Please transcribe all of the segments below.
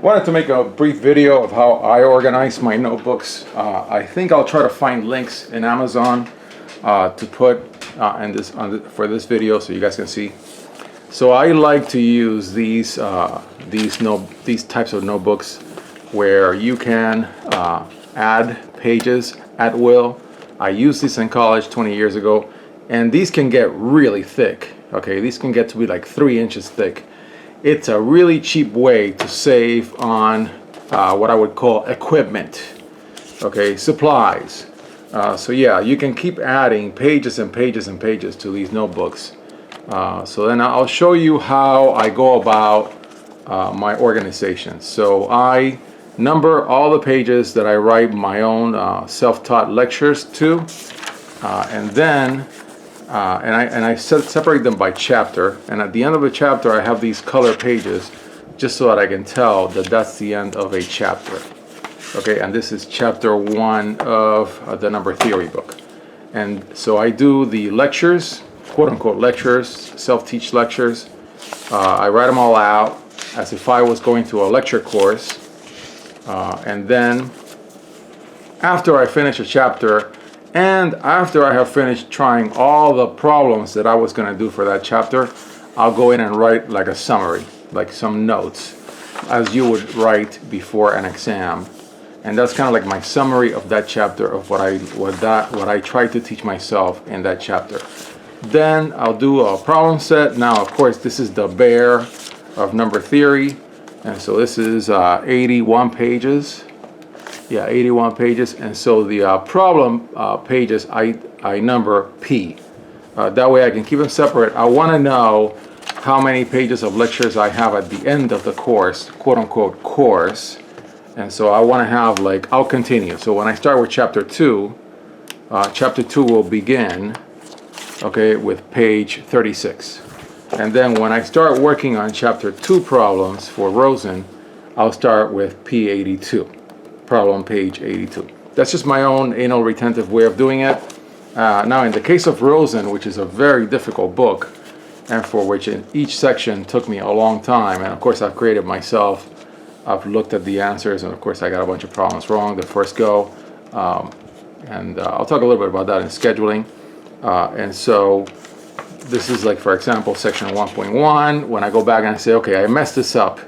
Wanted to make a brief video of how I organize my notebooks. I think I'll try to find links in Amazon to put for this video so you guys can see. So I like to use these types of notebooks where you can add pages at will. I used this in college 20 years ago, and these can get really thick. Okay, these can get to be like 3 inches thick. It's a really cheap way to save on what I would call equipment, okay, supplies. So yeah, you can keep adding pages and pages and pages to these notebooks. So then I'll show you how I go about my organization. So I number all the pages that I write my own self-taught lectures to, and then I separate them by chapter, and at the end of a chapter I have these color pages just so that I can tell that that's the end of a chapter. Okay, and this is chapter 1 of the number theory book. And so I do the lectures, quote-unquote lectures, self-teach lectures. I write them all out as if I was going to a lecture course, and then after I finish a chapter, and after I have finished trying all the problems that I was going to do for that chapter, I'll go in and write like a summary, like some notes, as you would write before an exam. And that's kind of like my summary of that chapter of what I tried to teach myself in that chapter. Then I'll do a problem set. Now, of course, this is the bear of number theory, and so this is 81 pages. Yeah, 81 pages, and so the problem pages I number P. That way I can keep them separate. I want to know how many pages of lectures I have at the end of the course, quote-unquote course, and so I want to have, like, I'll continue. So when I start with chapter 2 will begin, okay, with page 36. And then when I start working on chapter 2 problems for Rosen, I'll start with P82. Problem page 82. That's just my own anal retentive way of doing it. Now in the case of Rosen, which is a very difficult book, and for which each section took me a long time, and of course I've created myself, I've looked at the answers, and of course I got a bunch of problems wrong the first go, and I'll talk a little bit about that in scheduling. And so this is, like, for example, section 1.1. When I go back and I say, okay, I messed this up,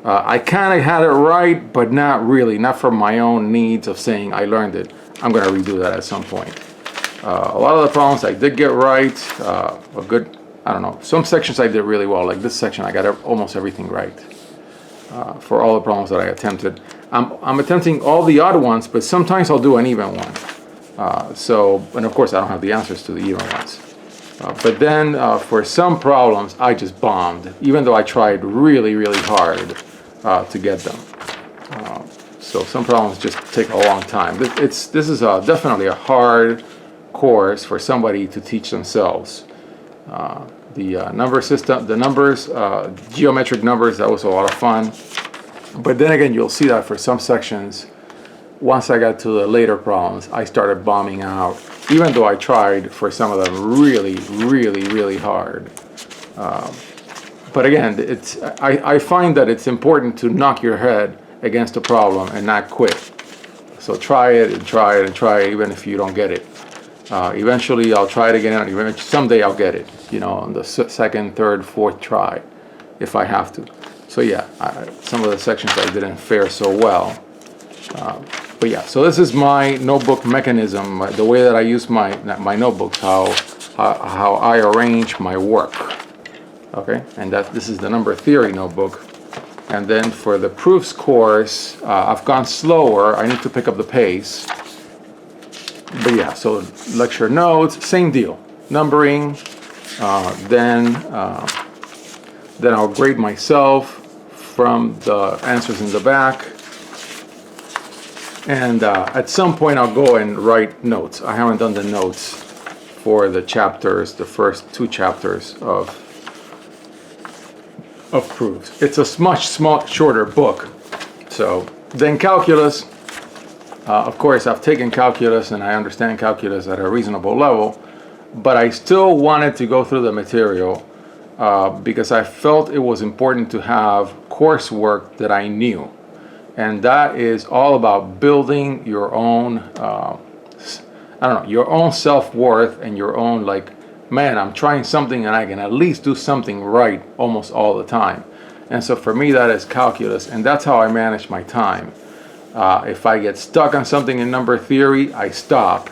I kind of had it right, but not really, not for my own needs of saying I learned it. I'm going to redo that at some point. A lot of the problems I did get right, a good, I don't know, some sections I did really well, like this section I got almost everything right for all the problems that I attempted. I'm attempting all the odd ones, but sometimes I'll do an even one. And of course I don't have the answers to the even ones. But then for some problems I just bombed, even though I tried really, really hard to get them. So some problems just take a long time. This is definitely a hard course for somebody to teach themselves. The number system, the numbers, geometric numbers, that was a lot of fun. But then again, you'll see that for some sections, once I got to the later problems, I started bombing out, even though I tried for some of them really, really, really hard. But again, I find that it's important to knock your head against a problem and not quit. So try it and try it and try it, even if you don't get it. Eventually I'll try it again, and someday I'll get it, you know, on the second, third, fourth try, if I have to. So yeah, some of the sections I didn't fare so well. But yeah, so this is my notebook mechanism, the way that I use my notebooks, how I arrange my work. Okay, and this is the number theory notebook. And then for the proofs course, I've gone slower. I need to pick up the pace. But yeah, so lecture notes, same deal, numbering. Then I'll grade myself from the answers in the back. And at some point I'll go and write notes. I haven't done the notes for the chapters, the first 2 chapters of proofs. It's a much shorter book. So then calculus, of course I've taken calculus and I understand calculus at a reasonable level, but I still wanted to go through the material because I felt it was important to have coursework that I knew. and that is all about building your own, I don't know, your own self-worth and your own, like, man, I'm trying something and I can at least do something right almost all the time. And so for me, that is calculus, and that's how I manage my time. If I get stuck on something in number theory, I stop.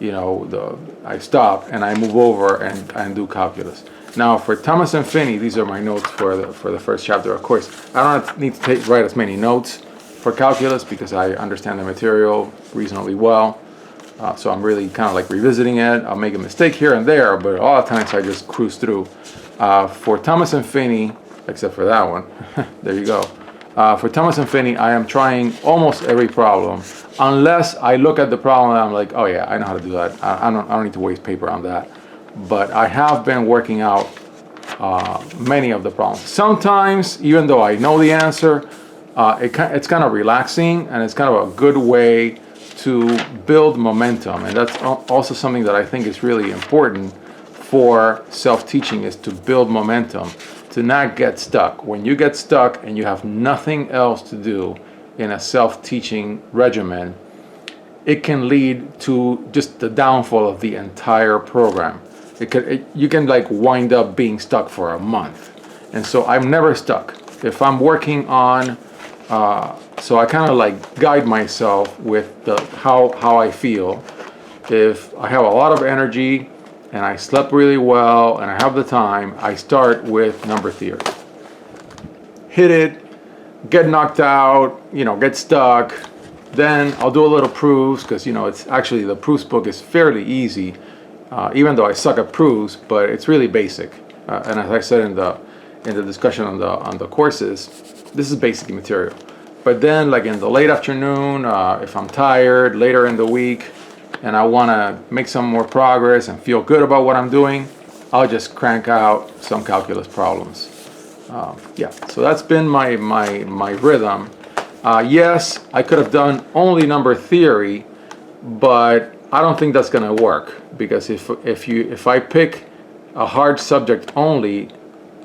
I stop and I move over and do calculus. Now for Thomas and Finney, these are my notes for the first chapter. Of course, I don't need to write as many notes for calculus because I understand the material reasonably well. So I'm really kind of like revisiting it. I'll make a mistake here and there, but a lot of times I just cruise through. For Thomas and Finney, except for that one, there you go. For Thomas and Finney, I am trying almost every problem, unless I look at the problem and I'm like, oh yeah, I know how to do that. I don't need to waste paper on that. But I have been working out many of the problems. Sometimes, even though I know the answer, it's kind of relaxing, and it's kind of a good way to build momentum. And that's also something that I think is really important for self-teaching, is to build momentum, to not get stuck. When you get stuck and you have nothing else to do in a self-teaching regimen, it can lead to just the downfall of the entire program. You can like wind up being stuck for a month. And so I'm never stuck. If I'm working on, so I kind of like guide myself with how I feel. If I have a lot of energy and I slept really well and I have the time, I start with number theory. Hit it, get knocked out, get stuck. Then I'll do a little proofs, because it's actually, the proofs book is fairly easy, even though I suck at proofs, but it's really basic. And as I said in the discussion on the courses, this is basic material. But then, like in the late afternoon, if I'm tired, later in the week, and I want to make some more progress and feel good about what I'm doing, I'll just crank out some calculus problems. Yeah, so that's been my rhythm. Yes, I could have done only number theory, but I don't think that's going to work, because if I pick a hard subject only,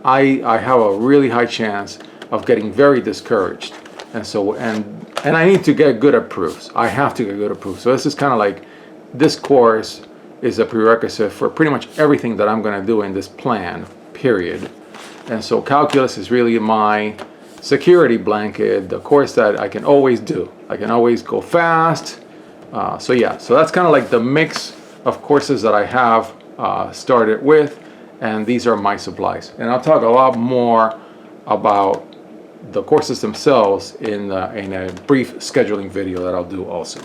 I have a really high chance of getting very discouraged. And so and I need to get good at proofs. I have to get good at proofs. So this is kind of like, this course is a prerequisite for pretty much everything that I'm going to do in this plan, period. And so calculus is really my security blanket, the course that I can always do. I can always go fast. So yeah, so that's kind of like the mix of courses that I have started with, and these are my supplies. And I'll talk a lot more about the courses themselves in a brief scheduling video that I'll do also.